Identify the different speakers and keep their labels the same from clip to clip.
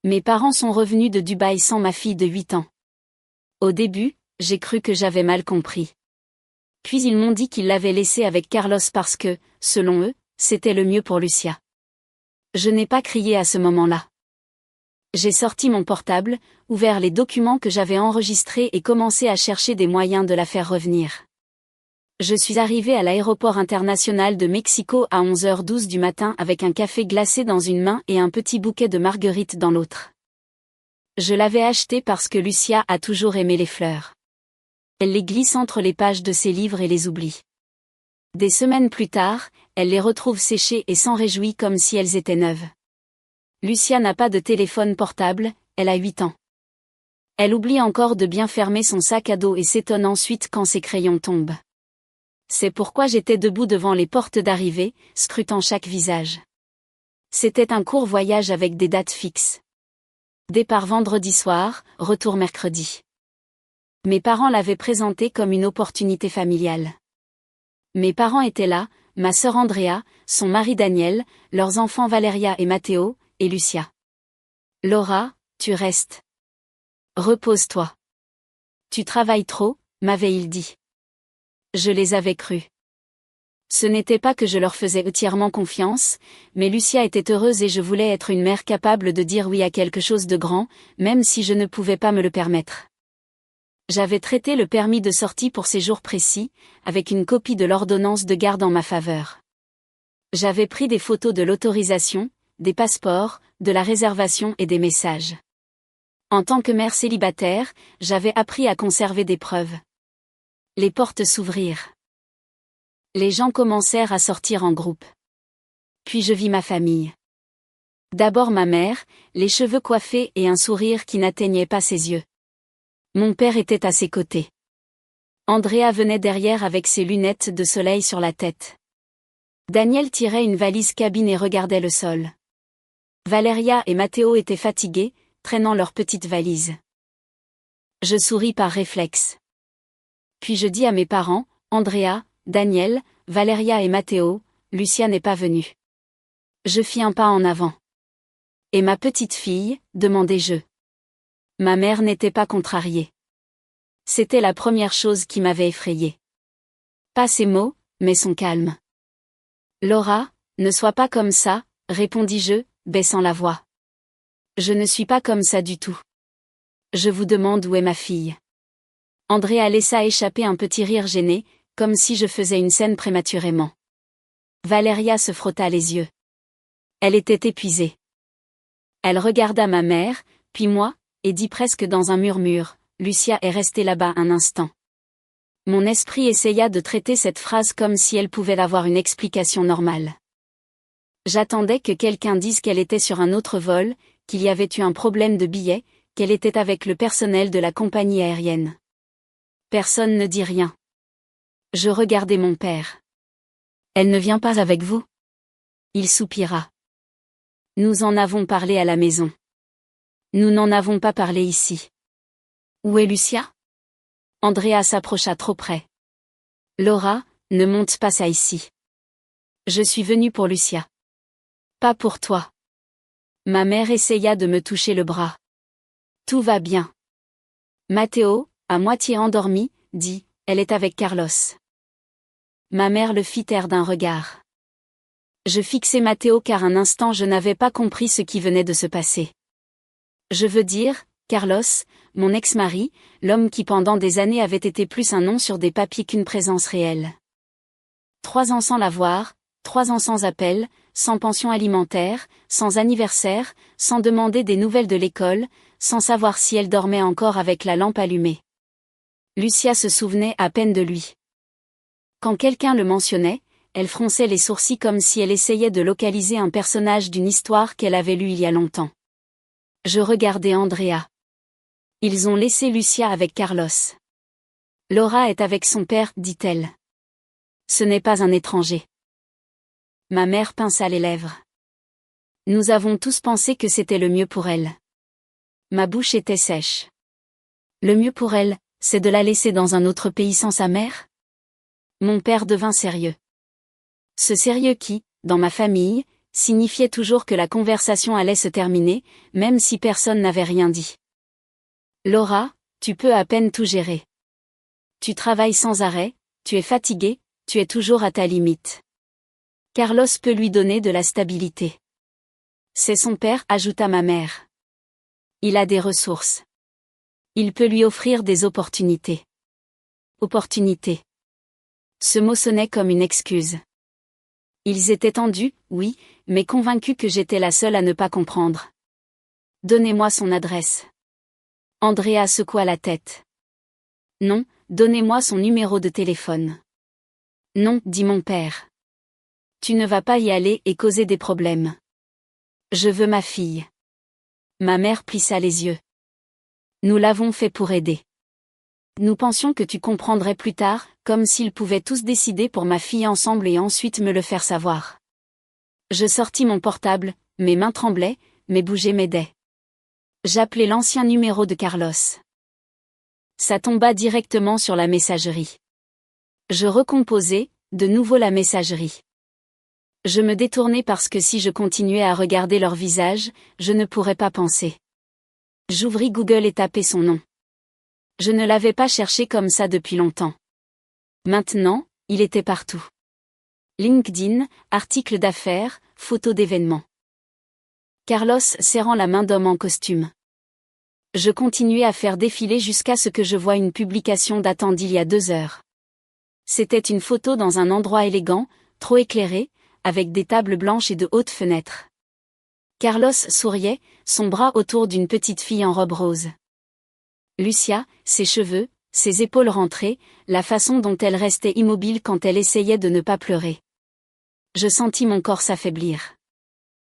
Speaker 1: Mes parents sont revenus de Dubaï sans ma fille de 8 ans. Au début, j'ai cru que j'avais mal compris. Puis ils m'ont dit qu'ils l'avaient laissée avec Carlos parce que, selon eux, c'était le mieux pour Lucia. Je n'ai pas crié à ce moment-là. J'ai sorti mon portable, ouvert les documents que j'avais enregistrés et commencé à chercher des moyens de la faire revenir. Je suis arrivée à l'aéroport international de Mexico à 11h12 du matin avec un café glacé dans une main et un petit bouquet de marguerites dans l'autre. Je l'avais acheté parce que Lucia a toujours aimé les fleurs. Elle les glisse entre les pages de ses livres et les oublie. Des semaines plus tard, elle les retrouve séchées et s'en réjouit comme si elles étaient neuves. Lucia n'a pas de téléphone portable, elle a 8 ans. Elle oublie encore de bien fermer son sac à dos et s'étonne ensuite quand ses crayons tombent. C'est pourquoi j'étais debout devant les portes d'arrivée, scrutant chaque visage. C'était un court voyage avec des dates fixes. Départ vendredi soir, retour mercredi. Mes parents l'avaient présenté comme une opportunité familiale. Mes parents étaient là, ma sœur Andrea, son mari Daniel, leurs enfants Valeria et Matteo, et Lucia. Laura, tu restes. Repose-toi. Tu travailles trop, m'avait-il dit. Je les avais crus. Ce n'était pas que je leur faisais entièrement confiance, mais Lucia était heureuse et je voulais être une mère capable de dire oui à quelque chose de grand, même si je ne pouvais pas me le permettre. J'avais traité le permis de sortie pour ces jours précis, avec une copie de l'ordonnance de garde en ma faveur. J'avais pris des photos de l'autorisation, des passeports, de la réservation et des messages. En tant que mère célibataire, j'avais appris à conserver des preuves. Les portes s'ouvrirent. Les gens commencèrent à sortir en groupe. Puis je vis ma famille. D'abord ma mère, les cheveux coiffés et un sourire qui n'atteignait pas ses yeux. Mon père était à ses côtés. Andrea venait derrière avec ses lunettes de soleil sur la tête. Daniel tirait une valise cabine et regardait le sol. Valeria et Matteo étaient fatigués, traînant leurs petites valises. Je souris par réflexe. Puis je dis à mes parents, Andrea, Daniel, Valeria et Matteo, Lucia n'est pas venue. Je fis un pas en avant. Et ma petite fille, demandai-je. Ma mère n'était pas contrariée. C'était la première chose qui m'avait effrayée. Pas ses mots, mais son calme. Laura, ne sois pas comme ça, répondis-je, baissant la voix. Je ne suis pas comme ça du tout. Je vous demande où est ma fille. Andrea laissa échapper un petit rire gêné, comme si je faisais une scène prématurément. Valeria se frotta les yeux. Elle était épuisée. Elle regarda ma mère, puis moi, et dit presque dans un murmure, Lucia est restée là-bas un instant. Mon esprit essaya de traiter cette phrase comme si elle pouvait avoir une explication normale. J'attendais que quelqu'un dise qu'elle était sur un autre vol, qu'il y avait eu un problème de billets, qu'elle était avec le personnel de la compagnie aérienne. Personne ne dit rien. Je regardai mon père. Elle ne vient pas avec vous? Il soupira. Nous en avons parlé à la maison. Nous n'en avons pas parlé ici. Où est Lucia? Andrea s'approcha trop près. Laura, ne monte pas ça ici. Je suis venue pour Lucia. Pas pour toi. Ma mère essaya de me toucher le bras. Tout va bien. Matteo, à moitié endormi, dit, elle est avec Carlos. Ma mère le fit taire d'un regard. Je fixai Matteo car un instant je n'avais pas compris ce qui venait de se passer. Je veux dire, Carlos, mon ex-mari, l'homme qui pendant des années avait été plus un nom sur des papiers qu'une présence réelle. 3 ans sans la voir, 3 ans sans appel, sans pension alimentaire, sans anniversaire, sans demander des nouvelles de l'école, sans savoir si elle dormait encore avec la lampe allumée. Lucia se souvenait à peine de lui. Quand quelqu'un le mentionnait, elle fronçait les sourcils comme si elle essayait de localiser un personnage d'une histoire qu'elle avait lue il y a longtemps. Je regardais Andrea. Ils ont laissé Lucia avec Carlos. Laura est avec son père, dit-elle. Ce n'est pas un étranger. Ma mère pinça les lèvres. Nous avons tous pensé que c'était le mieux pour elle. Ma bouche était sèche. Le mieux pour elle, c'est de la laisser dans un autre pays sans sa mère? Mon père devint sérieux. Ce sérieux qui, dans ma famille, signifiait toujours que la conversation allait se terminer, même si personne n'avait rien dit. Laura, tu peux à peine tout gérer. Tu travailles sans arrêt, tu es fatiguée, tu es toujours à ta limite. Carlos peut lui donner de la stabilité. C'est son père, ajouta ma mère. Il a des ressources. Il peut lui offrir des opportunités. Opportunités. Ce mot sonnait comme une excuse. Ils étaient tendus, oui, mais convaincus que j'étais la seule à ne pas comprendre. Donnez-moi son adresse. Andrea secoua la tête. Non, donnez-moi son numéro de téléphone. Non, dit mon père. Tu ne vas pas y aller et causer des problèmes. Je veux ma fille. Ma mère plissa les yeux. Nous l'avons fait pour aider. Nous pensions que tu comprendrais plus tard, comme s'ils pouvaient tous décider pour ma fille ensemble et ensuite me le faire savoir. Je sortis mon portable, mes mains tremblaient, mes bougies m'aidaient. J'appelai l'ancien numéro de Carlos. Ça tomba directement sur la messagerie. Je recomposai, de nouveau la messagerie. Je me détournai parce que si je continuais à regarder leur visage, je ne pourrais pas penser. J'ouvris Google et tapai son nom. Je ne l'avais pas cherché comme ça depuis longtemps. Maintenant, il était partout. LinkedIn, articles d'affaires, photos d'événements. Carlos serrant la main d'homme en costume. Je continuai à faire défiler jusqu'à ce que je voie une publication datant d'il y a 2 heures. C'était une photo dans un endroit élégant, trop éclairé, avec des tables blanches et de hautes fenêtres. Carlos souriait, son bras autour d'une petite fille en robe rose. Lucia, ses cheveux, ses épaules rentrées, la façon dont elle restait immobile quand elle essayait de ne pas pleurer. Je sentis mon corps s'affaiblir.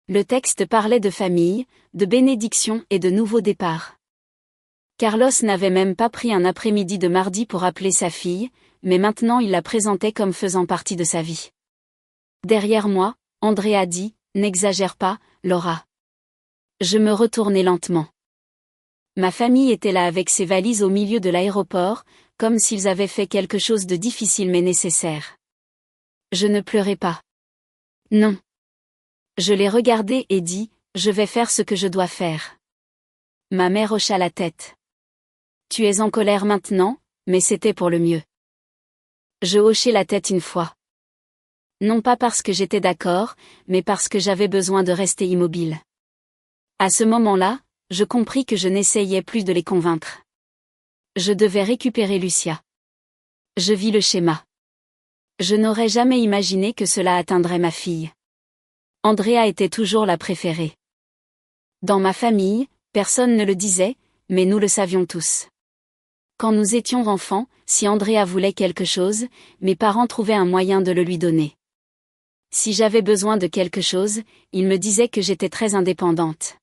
Speaker 1: Le texte parlait de famille, de bénédiction et de nouveaux départs. Carlos n'avait même pas pris un après-midi de mardi pour appeler sa fille, mais maintenant il la présentait comme faisant partie de sa vie. Derrière moi, Andrea dit, « N'exagère pas, Laura. » Je me retournai lentement. Ma famille était là avec ses valises au milieu de l'aéroport, comme s'ils avaient fait quelque chose de difficile mais nécessaire. Je ne pleurais pas. Non. Je les regardai et dis, « Je vais faire ce que je dois faire. » Ma mère hocha la tête. « Tu es en colère maintenant, mais c'était pour le mieux. » Je hochai la tête une fois. Non pas parce que j'étais d'accord, mais parce que j'avais besoin de rester immobile. À ce moment-là, je compris que je n'essayais plus de les convaincre. Je devais récupérer Lucia. Je vis le schéma. Je n'aurais jamais imaginé que cela atteindrait ma fille. Andrea était toujours la préférée. Dans ma famille, personne ne le disait, mais nous le savions tous. Quand nous étions enfants, si Andrea voulait quelque chose, mes parents trouvaient un moyen de le lui donner. Si j'avais besoin de quelque chose, ils me disaient que j'étais très indépendante.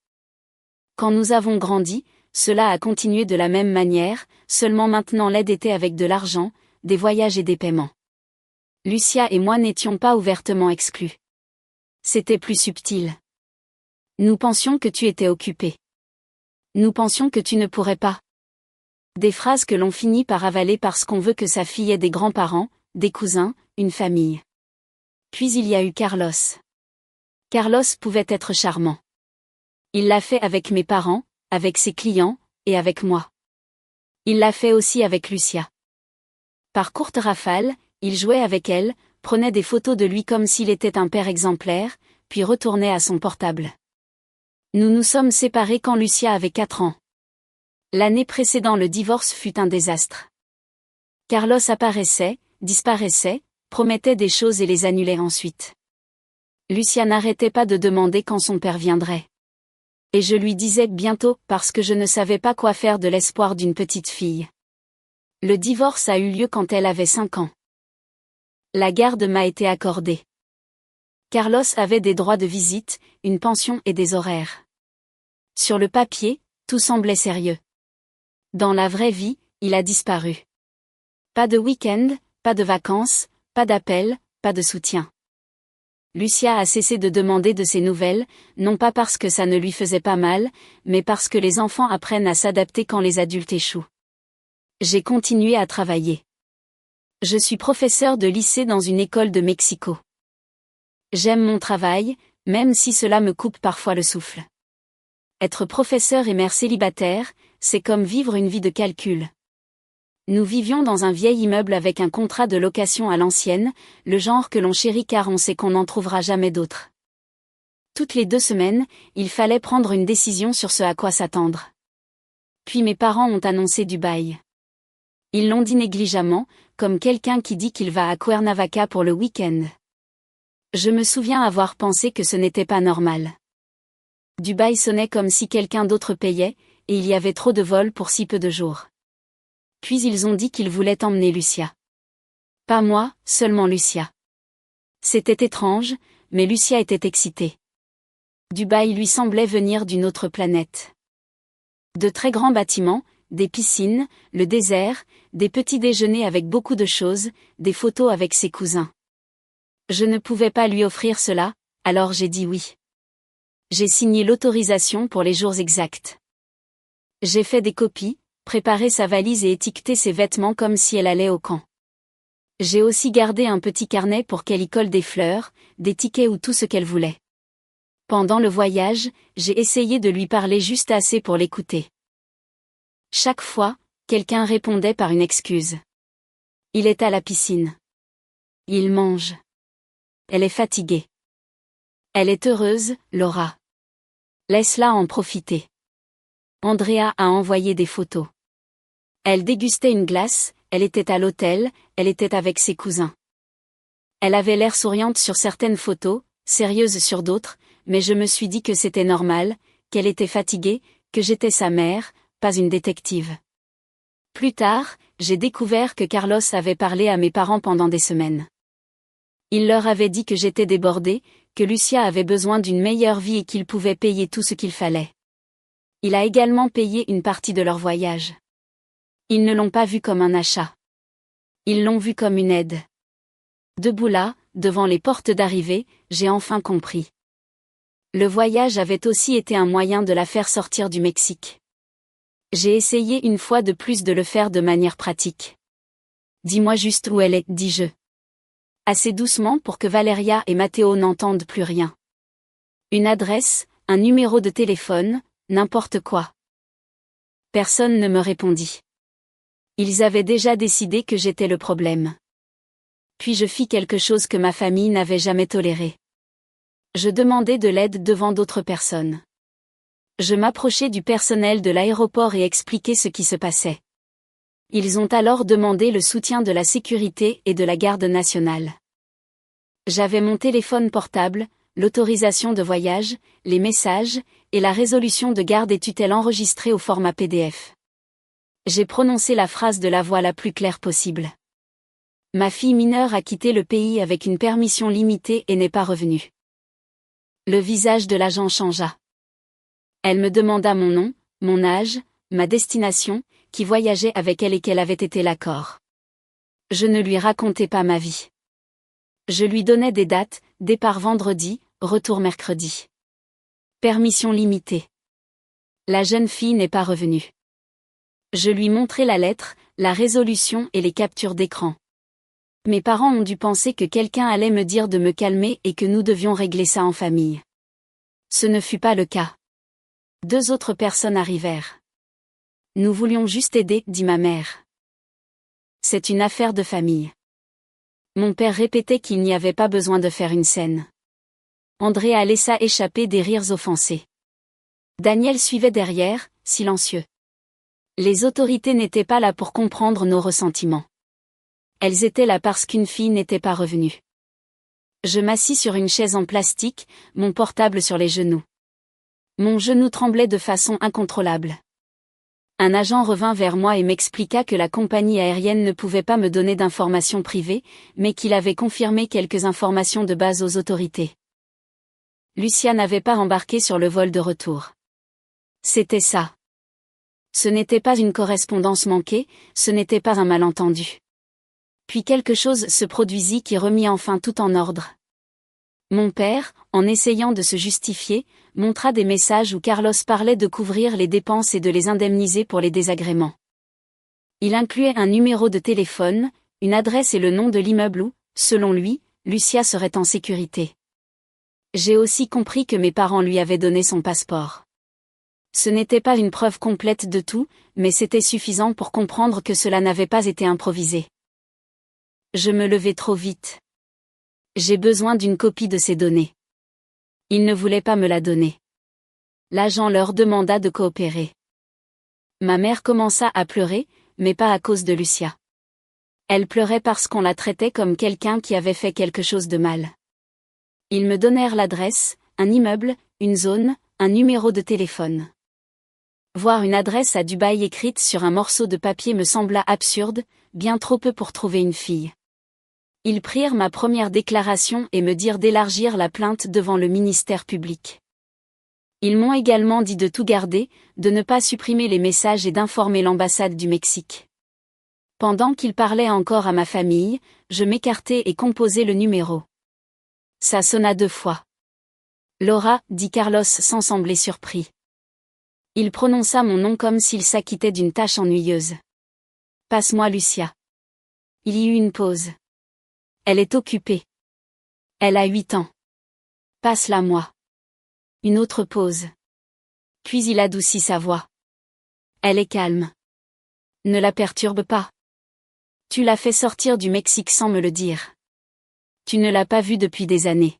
Speaker 1: Quand nous avons grandi, cela a continué de la même manière, seulement maintenant l'aide était avec de l'argent, des voyages et des paiements. Lucia et moi n'étions pas ouvertement exclus. C'était plus subtil. Nous pensions que tu étais occupé. Nous pensions que tu ne pourrais pas. Des phrases que l'on finit par avaler parce qu'on veut que sa fille ait des grands-parents, des cousins, une famille. Puis il y a eu Carlos. Carlos pouvait être charmant. Il l'a fait avec mes parents, avec ses clients, et avec moi. Il l'a fait aussi avec Lucia. Par courtes rafales, il jouait avec elle, prenait des photos de lui comme s'il était un père exemplaire, puis retournait à son portable. Nous nous sommes séparés quand Lucia avait 4 ans. L'année précédant le divorce fut un désastre. Carlos apparaissait, disparaissait, promettait des choses et les annulait ensuite. Lucia n'arrêtait pas de demander quand son père viendrait. Et je lui disais bientôt parce que je ne savais pas quoi faire de l'espoir d'une petite fille. Le divorce a eu lieu quand elle avait 5 ans. La garde m'a été accordée. Carlos avait des droits de visite, une pension et des horaires. Sur le papier, tout semblait sérieux. Dans la vraie vie, il a disparu. Pas de week-end, pas de vacances, pas d'appel, pas de soutien. Lucia a cessé de demander de ses nouvelles, non pas parce que ça ne lui faisait pas mal, mais parce que les enfants apprennent à s'adapter quand les adultes échouent. J'ai continué à travailler. Je suis professeur de lycée dans une école de Mexico. J'aime mon travail, même si cela me coupe parfois le souffle. Être professeur et mère célibataire, c'est comme vivre une vie de calcul. Nous vivions dans un vieil immeuble avec un contrat de location à l'ancienne, le genre que l'on chérit car on sait qu'on n'en trouvera jamais d'autre. Toutes les 2 semaines, il fallait prendre une décision sur ce à quoi s'attendre. Puis mes parents ont annoncé Dubaï. Ils l'ont dit négligemment, comme quelqu'un qui dit qu'il va à Cuernavaca pour le week-end. Je me souviens avoir pensé que ce n'était pas normal. Dubaï sonnait comme si quelqu'un d'autre payait, et il y avait trop de vols pour si peu de jours. Puis ils ont dit qu'ils voulaient emmener Lucia. Pas moi, seulement Lucia. C'était étrange, mais Lucia était excitée. Dubaï lui semblait venir d'une autre planète. De très grands bâtiments, des piscines, le désert, des petits déjeuners avec beaucoup de choses, des photos avec ses cousins. Je ne pouvais pas lui offrir cela, alors j'ai dit oui. J'ai signé l'autorisation pour les jours exacts. J'ai fait des copies, préparé sa valise et étiqueté ses vêtements comme si elle allait au camp. J'ai aussi gardé un petit carnet pour qu'elle y colle des fleurs, des tickets ou tout ce qu'elle voulait. Pendant le voyage, j'ai essayé de lui parler juste assez pour l'écouter. Chaque fois, quelqu'un répondait par une excuse. Il est à la piscine. Il mange. Elle est fatiguée. Elle est heureuse, Laura. Laisse-la en profiter. Andrea a envoyé des photos. Elle dégustait une glace, elle était à l'hôtel, elle était avec ses cousins. Elle avait l'air souriante sur certaines photos, sérieuse sur d'autres, mais je me suis dit que c'était normal, qu'elle était fatiguée, que j'étais sa mère, pas une détective. Plus tard, j'ai découvert que Carlos avait parlé à mes parents pendant des semaines. Il leur avait dit que j'étais débordée, que Lucia avait besoin d'une meilleure vie et qu'il pouvait payer tout ce qu'il fallait. Il a également payé une partie de leur voyage. Ils ne l'ont pas vu comme un achat. Ils l'ont vu comme une aide. Debout là, devant les portes d'arrivée, j'ai enfin compris. Le voyage avait aussi été un moyen de la faire sortir du Mexique. J'ai essayé une fois de plus de le faire de manière pratique. Dis-moi juste où elle est, dis-je. Assez doucement pour que Valeria et Matteo n'entendent plus rien. Une adresse, un numéro de téléphone, n'importe quoi. Personne ne me répondit. Ils avaient déjà décidé que j'étais le problème. Puis je fis quelque chose que ma famille n'avait jamais toléré. Je demandai de l'aide devant d'autres personnes. Je m'approchai du personnel de l'aéroport et expliquai ce qui se passait. Ils ont alors demandé le soutien de la sécurité et de la garde nationale. J'avais mon téléphone portable, l'autorisation de voyage, les messages, et la résolution de garde et tutelle enregistrée au format PDF. J'ai prononcé la phrase de la voix la plus claire possible. Ma fille mineure a quitté le pays avec une permission limitée et n'est pas revenue. Le visage de l'agent changea. Elle me demanda mon nom, mon âge, ma destination, qui voyageait avec elle et quel avait été l'accord. Je ne lui racontais pas ma vie. Je lui donnais des dates, départ vendredi, retour mercredi. Permission limitée. La jeune fille n'est pas revenue. Je lui montrai la lettre, la résolution et les captures d'écran. Mes parents ont dû penser que quelqu'un allait me dire de me calmer et que nous devions régler ça en famille. Ce ne fut pas le cas. 2 autres personnes arrivèrent. Nous voulions juste aider, dit ma mère. C'est une affaire de famille. Mon père répétait qu'il n'y avait pas besoin de faire une scène. Andrea laissa échapper des rires offensés. Daniel suivait derrière, silencieux. Les autorités n'étaient pas là pour comprendre nos ressentiments. Elles étaient là parce qu'une fille n'était pas revenue. Je m'assis sur une chaise en plastique, mon portable sur les genoux. Mon genou tremblait de façon incontrôlable. Un agent revint vers moi et m'expliqua que la compagnie aérienne ne pouvait pas me donner d'informations privées, mais qu'il avait confirmé quelques informations de base aux autorités. Lucia n'avait pas embarqué sur le vol de retour. C'était ça. Ce n'était pas une correspondance manquée, ce n'était pas un malentendu. Puis quelque chose se produisit qui remit enfin tout en ordre. Mon père, en essayant de se justifier, montra des messages où Carlos parlait de couvrir les dépenses et de les indemniser pour les désagréments. Il incluait un numéro de téléphone, une adresse et le nom de l'immeuble où, selon lui, Lucia serait en sécurité. J'ai aussi compris que mes parents lui avaient donné son passeport. Ce n'était pas une preuve complète de tout, mais c'était suffisant pour comprendre que cela n'avait pas été improvisé. Je me levais trop vite. J'ai besoin d'une copie de ces données. Ils ne voulaient pas me la donner. L'agent leur demanda de coopérer. Ma mère commença à pleurer, mais pas à cause de Lucia. Elle pleurait parce qu'on la traitait comme quelqu'un qui avait fait quelque chose de mal. Ils me donnèrent l'adresse, un immeuble, une zone, un numéro de téléphone. Voir une adresse à Dubaï écrite sur un morceau de papier me sembla absurde, bien trop peu pour trouver une fille. Ils prirent ma première déclaration et me dirent d'élargir la plainte devant le ministère public. Ils m'ont également dit de tout garder, de ne pas supprimer les messages et d'informer l'ambassade du Mexique. Pendant qu'ils parlaient encore à ma famille, je m'écartai et composai le numéro. Ça sonna 2 fois. Laura, dit Carlos sans sembler surpris. Il prononça mon nom comme s'il s'acquittait d'une tâche ennuyeuse. Passe-moi Lucia. Il y eut une pause. Elle est occupée. Elle a 8 ans. Passe-la moi. Une autre pause. Puis il adoucit sa voix. Elle est calme. Ne la perturbe pas. Tu l'as fait sortir du Mexique sans me le dire. Tu ne l'as pas vue depuis des années.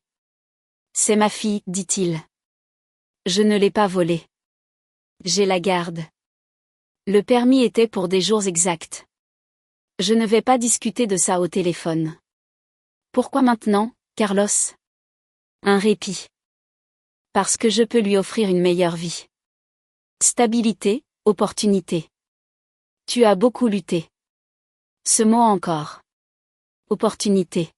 Speaker 1: C'est ma fille, dit-il. Je ne l'ai pas volée. J'ai la garde. Le permis était pour des jours exacts. Je ne vais pas discuter de ça au téléphone. Pourquoi maintenant, Carlos? Un répit. Parce que je peux lui offrir une meilleure vie. Stabilité, opportunité. Tu as beaucoup lutté. Ce mot encore. Opportunité.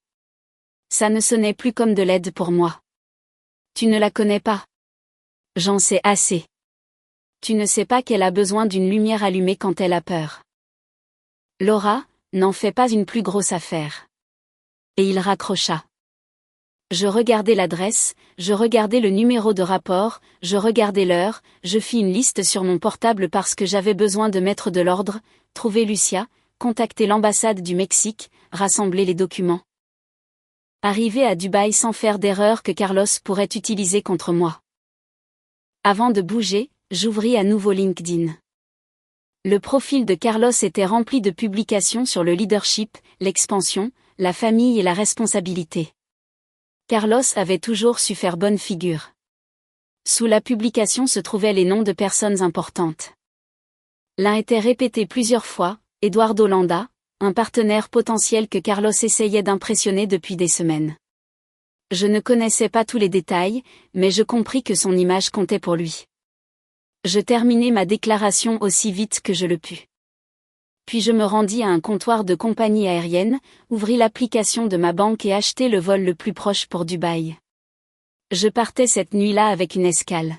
Speaker 1: Ça ne sonnait plus comme de l'aide pour moi. Tu ne la connais pas. J'en sais assez. Tu ne sais pas qu'elle a besoin d'une lumière allumée quand elle a peur. Laura, n'en fais pas une plus grosse affaire. Et il raccrocha. Je regardai l'adresse, je regardai le numéro de rapport, je regardai l'heure, je fis une liste sur mon portable parce que j'avais besoin de mettre de l'ordre, trouver Lucia, contacter l'ambassade du Mexique, rassembler les documents. Arriver à Dubaï sans faire d'erreur que Carlos pourrait utiliser contre moi. Avant de bouger, j'ouvris à nouveau LinkedIn. Le profil de Carlos était rempli de publications sur le leadership, l'expansion, la famille et la responsabilité. Carlos avait toujours su faire bonne figure. Sous la publication se trouvaient les noms de personnes importantes. L'un était répété plusieurs fois, Eduardo Landa, un partenaire potentiel que Carlos essayait d'impressionner depuis des semaines. Je ne connaissais pas tous les détails, mais je compris que son image comptait pour lui. Je terminai ma déclaration aussi vite que je le pus. Puis je me rendis à un comptoir de compagnie aérienne, ouvris l'application de ma banque et achetai le vol le plus proche pour Dubaï. Je partais cette nuit-là avec une escale.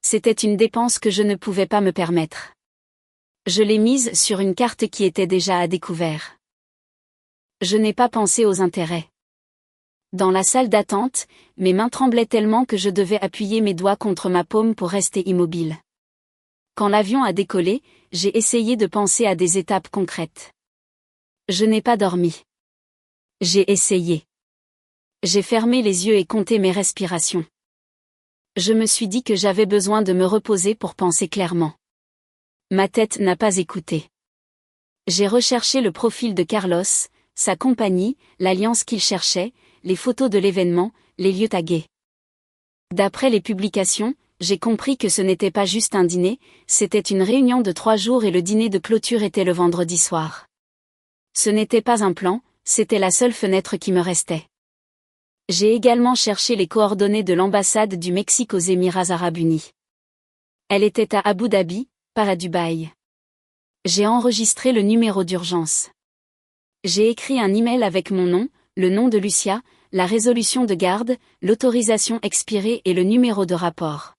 Speaker 1: C'était une dépense que je ne pouvais pas me permettre. Je l'ai mise sur une carte qui était déjà à découvert. Je n'ai pas pensé aux intérêts. Dans la salle d'attente, mes mains tremblaient tellement que je devais appuyer mes doigts contre ma paume pour rester immobile. Quand l'avion a décollé, j'ai essayé de penser à des étapes concrètes. Je n'ai pas dormi. J'ai essayé. J'ai fermé les yeux et compté mes respirations. Je me suis dit que j'avais besoin de me reposer pour penser clairement. Ma tête n'a pas écouté. J'ai recherché le profil de Carlos, sa compagnie, l'alliance qu'il cherchait, les photos de l'événement, les lieux tagués. D'après les publications, j'ai compris que ce n'était pas juste un dîner, c'était une réunion de 3 jours et le dîner de clôture était le vendredi soir. Ce n'était pas un plan, c'était la seule fenêtre qui me restait. J'ai également cherché les coordonnées de l'ambassade du Mexique aux Émirats Arabes Unis. Elle était à Abu Dhabi, pas à Dubaï. J'ai enregistré le numéro d'urgence. J'ai écrit un email avec mon nom, le nom de Lucia, la résolution de garde, l'autorisation expirée et le numéro de rapport.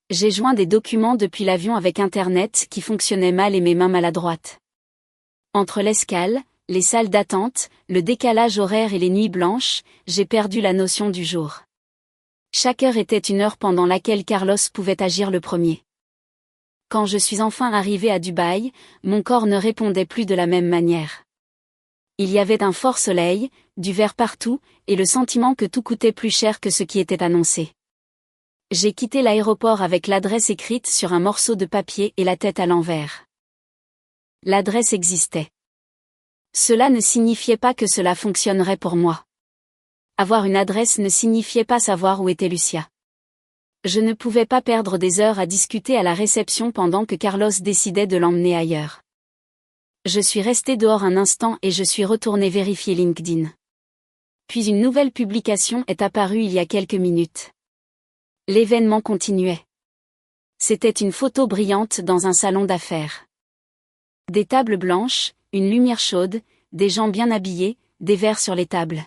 Speaker 1: J'ai joint des documents depuis l'avion avec Internet qui fonctionnait mal et mes mains maladroites. Entre l'escale, les salles d'attente, le décalage horaire et les nuits blanches, j'ai perdu la notion du jour. Chaque heure était une heure pendant laquelle Carlos pouvait agir le premier. Quand je suis enfin arrivé à Dubaï, mon corps ne répondait plus de la même manière. Il y avait un fort soleil, du vert partout, et le sentiment que tout coûtait plus cher que ce qui était annoncé. J'ai quitté l'aéroport avec l'adresse écrite sur un morceau de papier et la tête à l'envers. L'adresse existait. Cela ne signifiait pas que cela fonctionnerait pour moi. Avoir une adresse ne signifiait pas savoir où était Lucia. Je ne pouvais pas perdre des heures à discuter à la réception pendant que Carlos décidait de l'emmener ailleurs. Je suis resté dehors un instant et je suis retourné vérifier LinkedIn. Puis une nouvelle publication est apparue il y a quelques minutes. L'événement continuait. C'était une photo brillante dans un salon d'affaires. Des tables blanches, une lumière chaude, des gens bien habillés, des verres sur les tables.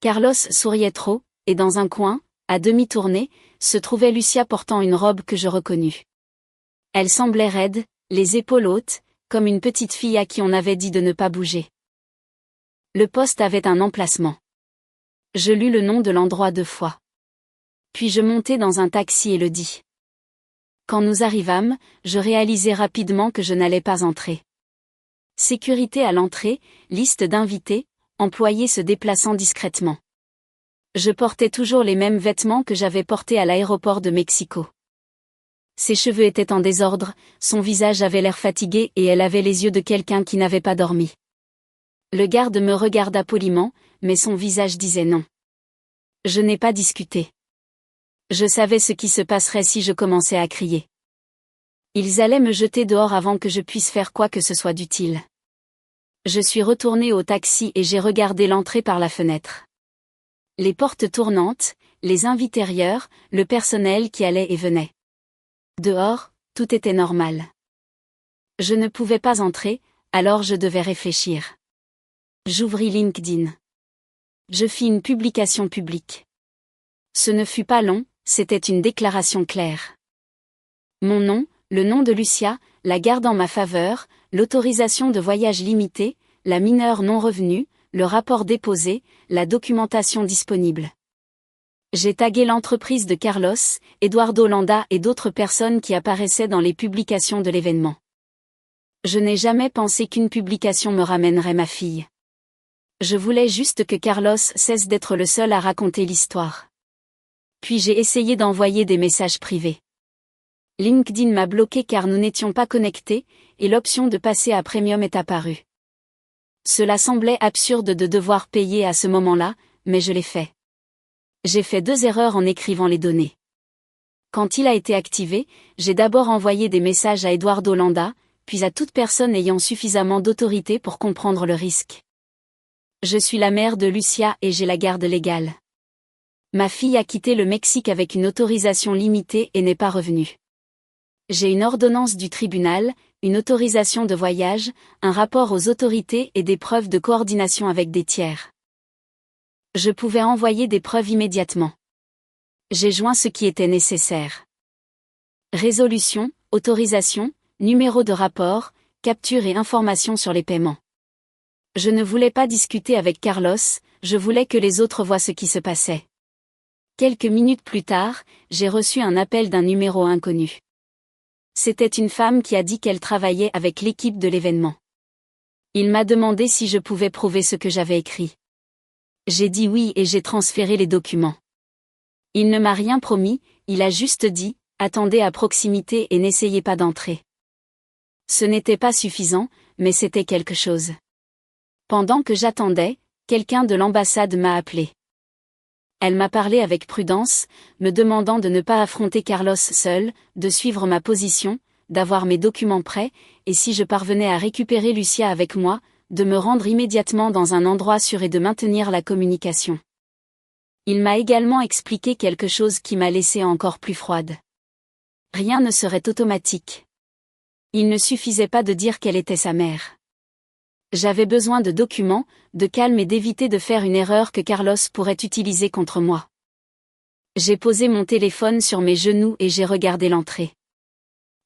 Speaker 1: Carlos souriait trop, et dans un coin, à demi tournée, se trouvait Lucia portant une robe que je reconnus. Elle semblait raide, les épaules hautes, comme une petite fille à qui on avait dit de ne pas bouger. Le poste avait un emplacement. Je lus le nom de l'endroit 2 fois. Puis je montai dans un taxi et le dis. Quand nous arrivâmes, je réalisai rapidement que je n'allais pas entrer. Sécurité à l'entrée, liste d'invités, employés se déplaçant discrètement. Je portais toujours les mêmes vêtements que j'avais portés à l'aéroport de Mexico. Ses cheveux étaient en désordre, son visage avait l'air fatigué et elle avait les yeux de quelqu'un qui n'avait pas dormi. Le garde me regarda poliment, mais son visage disait non. Je n'ai pas discuté. Je savais ce qui se passerait si je commençais à crier. Ils allaient me jeter dehors avant que je puisse faire quoi que ce soit d'utile. Je suis retourné au taxi et j'ai regardé l'entrée par la fenêtre. Les portes tournantes, les invitérieurs, le personnel qui allait et venait. Dehors, tout était normal. Je ne pouvais pas entrer, alors je devais réfléchir. J'ouvris LinkedIn. Je fis une publication publique. Ce ne fut pas long, c'était une déclaration claire. Mon nom, le nom de Lucia, la garde en ma faveur, l'autorisation de voyage limitée, la mineure non revenue, le rapport déposé, la documentation disponible. J'ai tagué l'entreprise de Carlos, Eduardo Landa et d'autres personnes qui apparaissaient dans les publications de l'événement. Je n'ai jamais pensé qu'une publication me ramènerait ma fille. Je voulais juste que Carlos cesse d'être le seul à raconter l'histoire. Puis j'ai essayé d'envoyer des messages privés. LinkedIn m'a bloqué car nous n'étions pas connectés, et l'option de passer à Premium est apparue. Cela semblait absurde de devoir payer à ce moment-là, mais je l'ai fait. J'ai fait 2 erreurs en écrivant les données. Quand il a été activé, j'ai d'abord envoyé des messages à Eduardo Landa, puis à toute personne ayant suffisamment d'autorité pour comprendre le risque. Je suis la mère de Lucia et j'ai la garde légale. Ma fille a quitté le Mexique avec une autorisation limitée et n'est pas revenue. J'ai une ordonnance du tribunal, une autorisation de voyage, un rapport aux autorités et des preuves de coordination avec des tiers. Je pouvais envoyer des preuves immédiatement. J'ai joint ce qui était nécessaire. Résolution, autorisation, numéro de rapport, capture et information sur les paiements. Je ne voulais pas discuter avec Carlos, je voulais que les autres voient ce qui se passait. Quelques minutes plus tard, j'ai reçu un appel d'un numéro inconnu. C'était une femme qui a dit qu'elle travaillait avec l'équipe de l'événement. Il m'a demandé si je pouvais prouver ce que j'avais écrit. J'ai dit oui et j'ai transféré les documents. Il ne m'a rien promis, il a juste dit, attendez à proximité et n'essayez pas d'entrer. Ce n'était pas suffisant, mais c'était quelque chose. Pendant que j'attendais, quelqu'un de l'ambassade m'a appelé. Elle m'a parlé avec prudence, me demandant de ne pas affronter Carlos seul, de suivre ma position, d'avoir mes documents prêts, et si je parvenais à récupérer Lucia avec moi, de me rendre immédiatement dans un endroit sûr et de maintenir la communication. Il m'a également expliqué quelque chose qui m'a laissée encore plus froide. Rien ne serait automatique. Il ne suffisait pas de dire qu'elle était sa mère. J'avais besoin de documents, de calme et d'éviter de faire une erreur que Carlos pourrait utiliser contre moi. J'ai posé mon téléphone sur mes genoux et j'ai regardé l'entrée.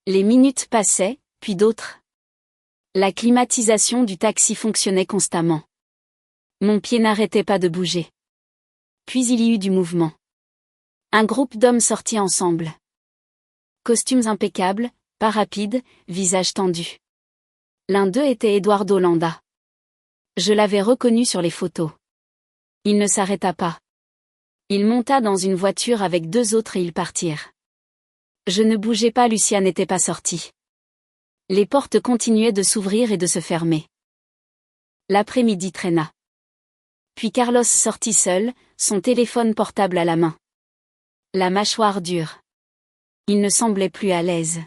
Speaker 1: Les minutes passaient, puis d'autres. La climatisation du taxi fonctionnait constamment. Mon pied n'arrêtait pas de bouger. Puis il y eut du mouvement. Un groupe d'hommes sortit ensemble. Costumes impeccables, pas rapides, visages tendus. L'un d'eux était Eduardo Landa. Je l'avais reconnu sur les photos. Il ne s'arrêta pas. Il monta dans une voiture avec 2 autres et ils partirent. Je ne bougeais pas, Lucia n'était pas sortie. Les portes continuaient de s'ouvrir et de se fermer. L'après-midi traîna. Puis Carlos sortit seul, son téléphone portable à la main. La mâchoire dure. Il ne semblait plus à l'aise.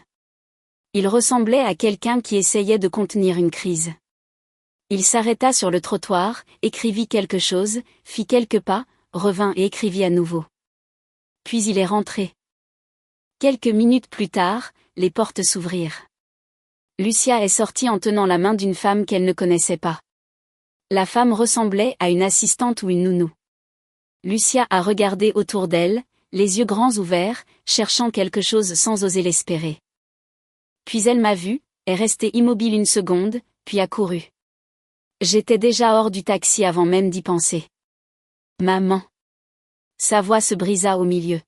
Speaker 1: Il ressemblait à quelqu'un qui essayait de contenir une crise. Il s'arrêta sur le trottoir, écrivit quelque chose, fit quelques pas, revint et écrivit à nouveau. Puis il est rentré. Quelques minutes plus tard, les portes s'ouvrirent. Lucia est sortie en tenant la main d'une femme qu'elle ne connaissait pas. La femme ressemblait à une assistante ou une nounou. Lucia a regardé autour d'elle, les yeux grands ouverts, cherchant quelque chose sans oser l'espérer. Puis elle m'a vue, est restée immobile une seconde, puis a couru. J'étais déjà hors du taxi avant même d'y penser. Maman. Sa voix se brisa au milieu.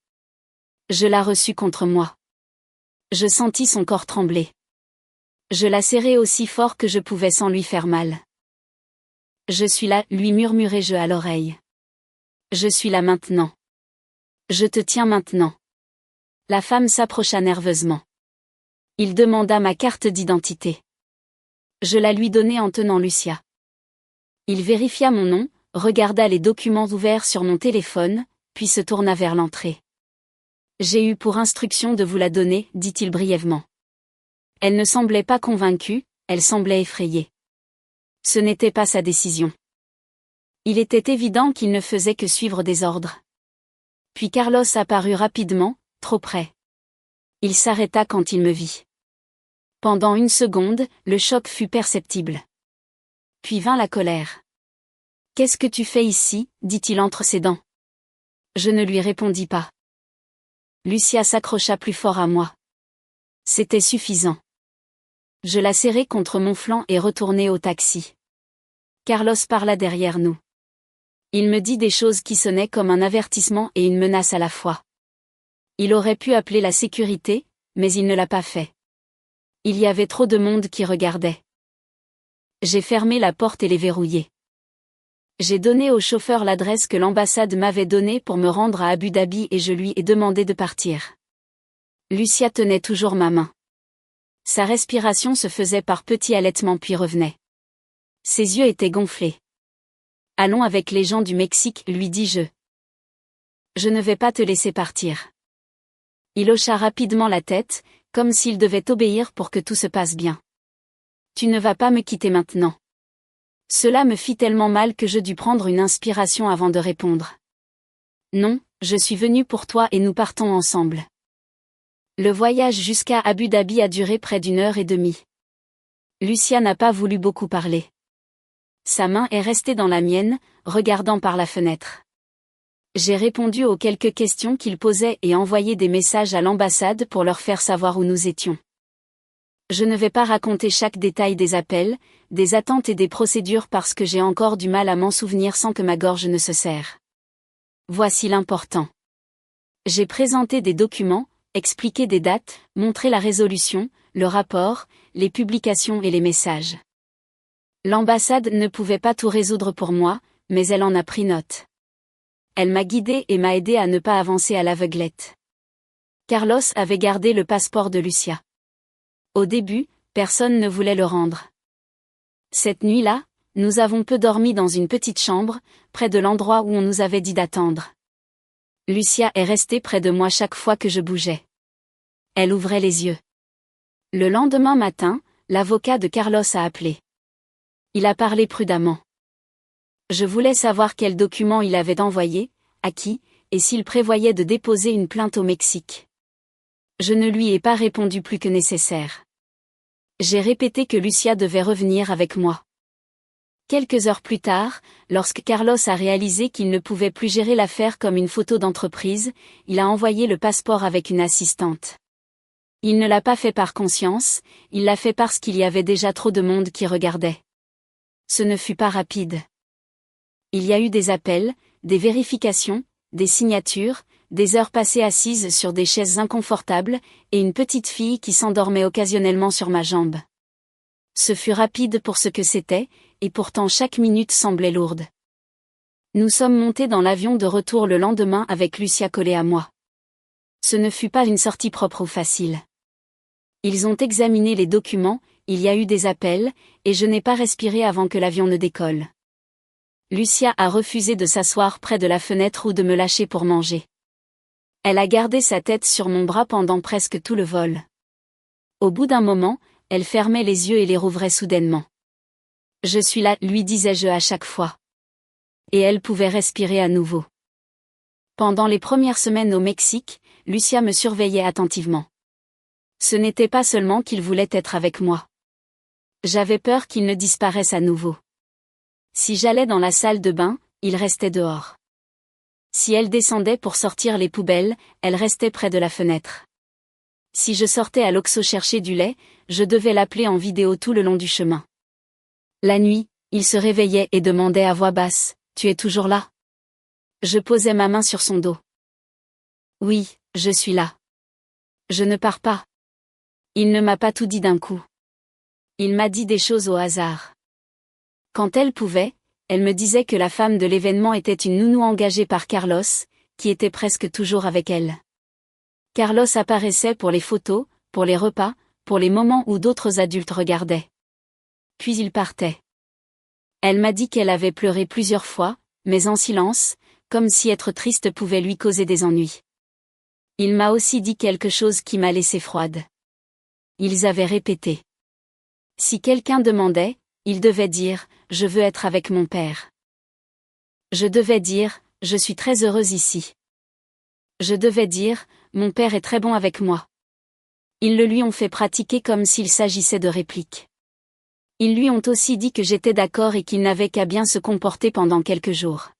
Speaker 1: Je la reçus contre moi. Je sentis son corps trembler. Je la serrai aussi fort que je pouvais sans lui faire mal. Je suis là, lui murmurai-je à l'oreille. Je suis là maintenant. Je te tiens maintenant. La femme s'approcha nerveusement. Il demanda ma carte d'identité. Je la lui donnai en tenant Lucia. Il vérifia mon nom, regarda les documents ouverts sur mon téléphone, puis se tourna vers l'entrée. J'ai eu pour instruction de vous la donner, dit-il brièvement. Elle ne semblait pas convaincue, elle semblait effrayée. Ce n'était pas sa décision. Il était évident qu'il ne faisait que suivre des ordres. Puis Carlos apparut rapidement, trop près. Il s'arrêta quand il me vit. Pendant une seconde, le choc fut perceptible. Puis vint la colère. « Qu'est-ce que tu fais ici » dit-il entre ses dents. Je ne lui répondis pas. Lucia s'accrocha plus fort à moi. C'était suffisant. Je la serrai contre mon flanc et retournai au taxi. Carlos parla derrière nous. Il me dit des choses qui sonnaient comme un avertissement et une menace à la fois. Il aurait pu appeler la sécurité, mais il ne l'a pas fait. Il y avait trop de monde qui regardait. J'ai fermé la porte et les verrouillé. J'ai donné au chauffeur l'adresse que l'ambassade m'avait donnée pour me rendre à Abu Dhabi et je lui ai demandé de partir. Lucia tenait toujours ma main. Sa respiration se faisait par petits halètements puis revenait. Ses yeux étaient gonflés. « Allons avec les gens du Mexique, lui dis-je. Je ne vais pas te laisser partir. » Il hocha rapidement la tête, comme s'il devait obéir pour que tout se passe bien. « Tu ne vas pas me quitter maintenant. » Cela me fit tellement mal que je dus prendre une inspiration avant de répondre. « Non, je suis venu pour toi et nous partons ensemble. » Le voyage jusqu'à Abu Dhabi a duré près d'1 heure et demie. Lucia n'a pas voulu beaucoup parler. Sa main est restée dans la mienne, regardant par la fenêtre. J'ai répondu aux quelques questions qu'il posait et envoyé des messages à l'ambassade pour leur faire savoir où nous étions. Je ne vais pas raconter chaque détail des appels, des attentes et des procédures parce que j'ai encore du mal à m'en souvenir sans que ma gorge ne se serre. Voici l'important. J'ai présenté des documents, expliqué des dates, montré la résolution, le rapport, les publications et les messages. L'ambassade ne pouvait pas tout résoudre pour moi, mais elle en a pris note. Elle m'a guidé et m'a aidé à ne pas avancer à l'aveuglette. Carlos avait gardé le passeport de Lucia. Au début, personne ne voulait le rendre. Cette nuit-là, nous avons peu dormi dans une petite chambre, près de l'endroit où on nous avait dit d'attendre. Lucia est restée près de moi chaque fois que je bougeais. Elle ouvrait les yeux. Le lendemain matin, l'avocat de Carlos a appelé. Il a parlé prudemment. Je voulais savoir quels documents il avait envoyés, à qui, et s'il prévoyait de déposer une plainte au Mexique. Je ne lui ai pas répondu plus que nécessaire. J'ai répété que Lucia devait revenir avec moi. Quelques heures plus tard, lorsque Carlos a réalisé qu'il ne pouvait plus gérer l'affaire comme une photo d'entreprise, il a envoyé le passeport avec une assistante. Il ne l'a pas fait par conscience, il l'a fait parce qu'il y avait déjà trop de monde qui regardait. Ce ne fut pas rapide. Il y a eu des appels, des vérifications, des signatures, des heures passées assises sur des chaises inconfortables, et une petite fille qui s'endormait occasionnellement sur ma jambe. Ce fut rapide pour ce que c'était, et pourtant chaque minute semblait lourde. Nous sommes montés dans l'avion de retour le lendemain avec Lucia collée à moi. Ce ne fut pas une sortie propre ou facile. Ils ont examiné les documents, il y a eu des appels, et je n'ai pas respiré avant que l'avion ne décolle. Lucia a refusé de s'asseoir près de la fenêtre ou de me lâcher pour manger. Elle a gardé sa tête sur mon bras pendant presque tout le vol. Au bout d'un moment, elle fermait les yeux et les rouvrait soudainement. « Je suis là », lui disais-je à chaque fois. Et elle pouvait respirer à nouveau. Pendant les premières semaines au Mexique, Lucia me surveillait attentivement. Ce n'était pas seulement qu'il voulait être avec moi. J'avais peur qu'il ne disparaisse à nouveau. Si j'allais dans la salle de bain, il restait dehors. Si elle descendait pour sortir les poubelles, elle restait près de la fenêtre. Si je sortais à l'Oxo chercher du lait, je devais l'appeler en vidéo tout le long du chemin. La nuit, il se réveillait et demandait à voix basse, « Tu es toujours là ?» Je posais ma main sur son dos. « Oui, je suis là. Je ne pars pas. » Il ne m'a pas tout dit d'un coup. Il m'a dit des choses au hasard. Quand elle pouvait, elle me disait que la femme de l'événement était une nounou engagée par Carlos, qui était presque toujours avec elle. Carlos apparaissait pour les photos, pour les repas, pour les moments où d'autres adultes regardaient. Puis il partait. Elle m'a dit qu'elle avait pleuré plusieurs fois, mais en silence, comme si être triste pouvait lui causer des ennuis. Il m'a aussi dit quelque chose qui m'a laissé froide. Ils avaient répété. Si quelqu'un demandait, il devait dire « Je veux être avec mon père ». Je devais dire « Je suis très heureuse ici ». Je devais dire « Mon père est très bon avec moi ». Ils le lui ont fait pratiquer comme s'il s'agissait de répliques. Ils lui ont aussi dit que j'étais d'accord et qu'il n'avait qu'à bien se comporter pendant quelques jours.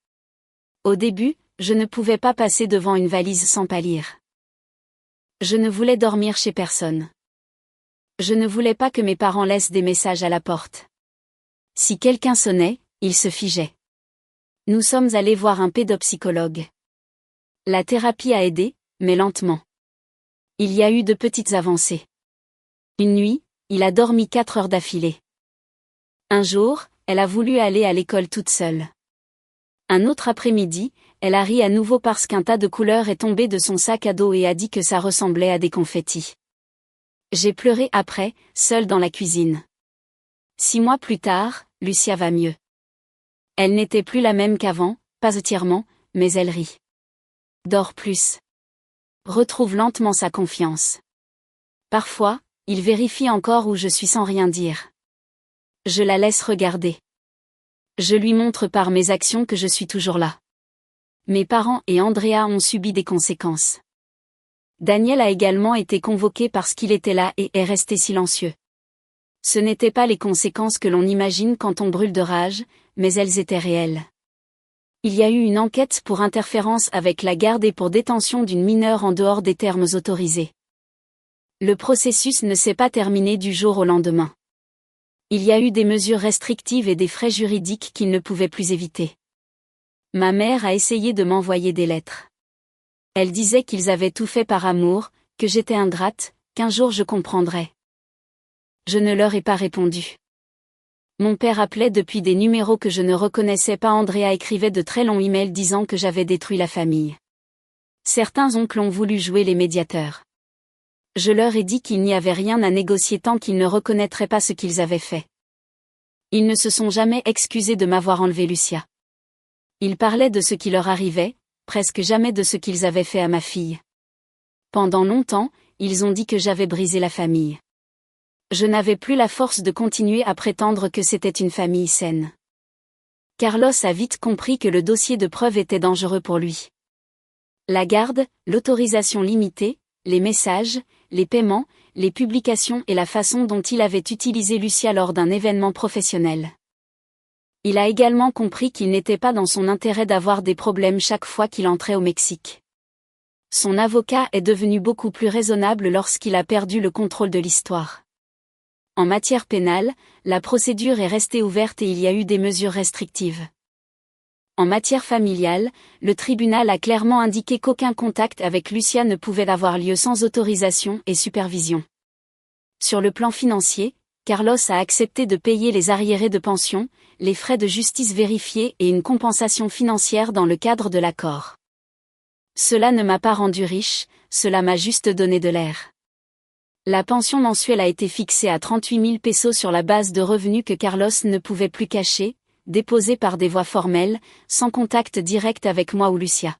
Speaker 1: Au début, je ne pouvais pas passer devant une valise sans pâlir. Je ne voulais dormir chez personne. Je ne voulais pas que mes parents laissent des messages à la porte. Si quelqu'un sonnait, il se figeait. Nous sommes allés voir un pédopsychologue. La thérapie a aidé, mais lentement. Il y a eu de petites avancées. Une nuit, il a dormi 4 heures d'affilée. Un jour, elle a voulu aller à l'école toute seule. Un autre après-midi, elle a ri à nouveau parce qu'un tas de couleurs est tombé de son sac à dos et a dit que ça ressemblait à des confettis. J'ai pleuré après, seule dans la cuisine. 6 mois plus tard, Lucia va mieux. Elle n'était plus la même qu'avant, pas entièrement, mais elle rit. Dort plus. Retrouve lentement sa confiance. Parfois, il vérifie encore où je suis sans rien dire. Je la laisse regarder. Je lui montre par mes actions que je suis toujours là. Mes parents et Andrea ont subi des conséquences. Daniel a également été convoqué parce qu'il était là et est resté silencieux. Ce n'étaient pas les conséquences que l'on imagine quand on brûle de rage, mais elles étaient réelles. Il y a eu une enquête pour interférence avec la garde et pour détention d'une mineure en dehors des termes autorisés. Le processus ne s'est pas terminé du jour au lendemain. Il y a eu des mesures restrictives et des frais juridiques qu'il ne pouvait plus éviter. Ma mère a essayé de m'envoyer des lettres. Elle disait qu'ils avaient tout fait par amour, que j'étais ingrate, qu'un jour je comprendrais. Je ne leur ai pas répondu. Mon père appelait depuis des numéros que je ne reconnaissais pas. Andrea écrivait de très longs emails disant que j'avais détruit la famille. Certains oncles ont voulu jouer les médiateurs. Je leur ai dit qu'il n'y avait rien à négocier tant qu'ils ne reconnaîtraient pas ce qu'ils avaient fait. Ils ne se sont jamais excusés de m'avoir enlevé Lucia. Ils parlaient de ce qui leur arrivait, presque jamais de ce qu'ils avaient fait à ma fille. Pendant longtemps, ils ont dit que j'avais brisé la famille. Je n'avais plus la force de continuer à prétendre que c'était une famille saine. Carlos a vite compris que le dossier de preuve était dangereux pour lui. La garde, l'autorisation limitée, les messages, les paiements, les publications et la façon dont il avait utilisé Lucia lors d'un événement professionnel. Il a également compris qu'il n'était pas dans son intérêt d'avoir des problèmes chaque fois qu'il entrait au Mexique. Son avocat est devenu beaucoup plus raisonnable lorsqu'il a perdu le contrôle de l'histoire. En matière pénale, la procédure est restée ouverte et il y a eu des mesures restrictives. En matière familiale, le tribunal a clairement indiqué qu'aucun contact avec Lucia ne pouvait avoir lieu sans autorisation et supervision. Sur le plan financier, Carlos a accepté de payer les arriérés de pension, les frais de justice vérifiés et une compensation financière dans le cadre de l'accord. Cela ne m'a pas rendu riche, cela m'a juste donné de l'air. La pension mensuelle a été fixée à 38 000 pesos sur la base de revenus que Carlos ne pouvait plus cacher, déposés par des voies formelles, sans contact direct avec moi ou Lucia.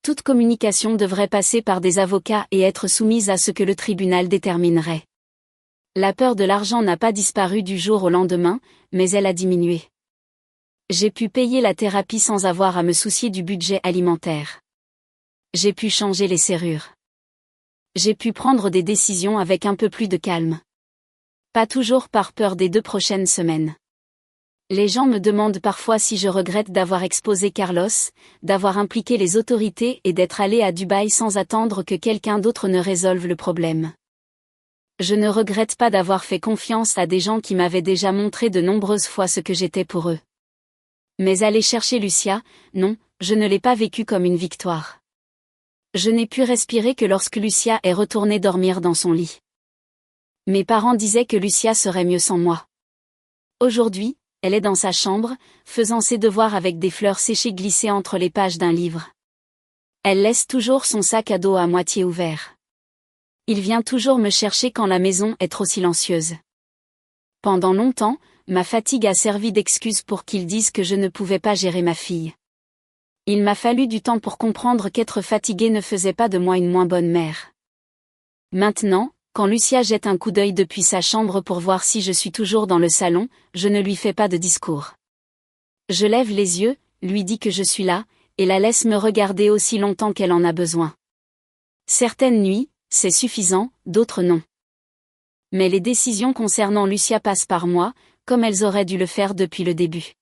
Speaker 1: Toute communication devrait passer par des avocats et être soumise à ce que le tribunal déterminerait. La peur de l'argent n'a pas disparu du jour au lendemain, mais elle a diminué. J'ai pu payer la thérapie sans avoir à me soucier du budget alimentaire. J'ai pu changer les serrures. J'ai pu prendre des décisions avec un peu plus de calme. Pas toujours par peur des 2 prochaines semaines. Les gens me demandent parfois si je regrette d'avoir exposé Carlos, d'avoir impliqué les autorités et d'être allé à Dubaï sans attendre que quelqu'un d'autre ne résolve le problème. Je ne regrette pas d'avoir fait confiance à des gens qui m'avaient déjà montré de nombreuses fois ce que j'étais pour eux. Mais aller chercher Lucia, non, je ne l'ai pas vécu comme une victoire. Je n'ai pu respirer que lorsque Lucia est retournée dormir dans son lit. Mes parents disaient que Lucia serait mieux sans moi. Aujourd'hui, elle est dans sa chambre, faisant ses devoirs avec des fleurs séchées glissées entre les pages d'un livre. Elle laisse toujours son sac à dos à moitié ouvert. Il vient toujours me chercher quand la maison est trop silencieuse. Pendant longtemps, ma fatigue a servi d'excuse pour qu'ils disent que je ne pouvais pas gérer ma fille. Il m'a fallu du temps pour comprendre qu'être fatiguée ne faisait pas de moi une moins bonne mère. Maintenant, quand Lucia jette un coup d'œil depuis sa chambre pour voir si je suis toujours dans le salon, je ne lui fais pas de discours. Je lève les yeux, lui dis que je suis là, et la laisse me regarder aussi longtemps qu'elle en a besoin. Certaines nuits, c'est suffisant, d'autres non. Mais les décisions concernant Lucia passent par moi, comme elles auraient dû le faire depuis le début.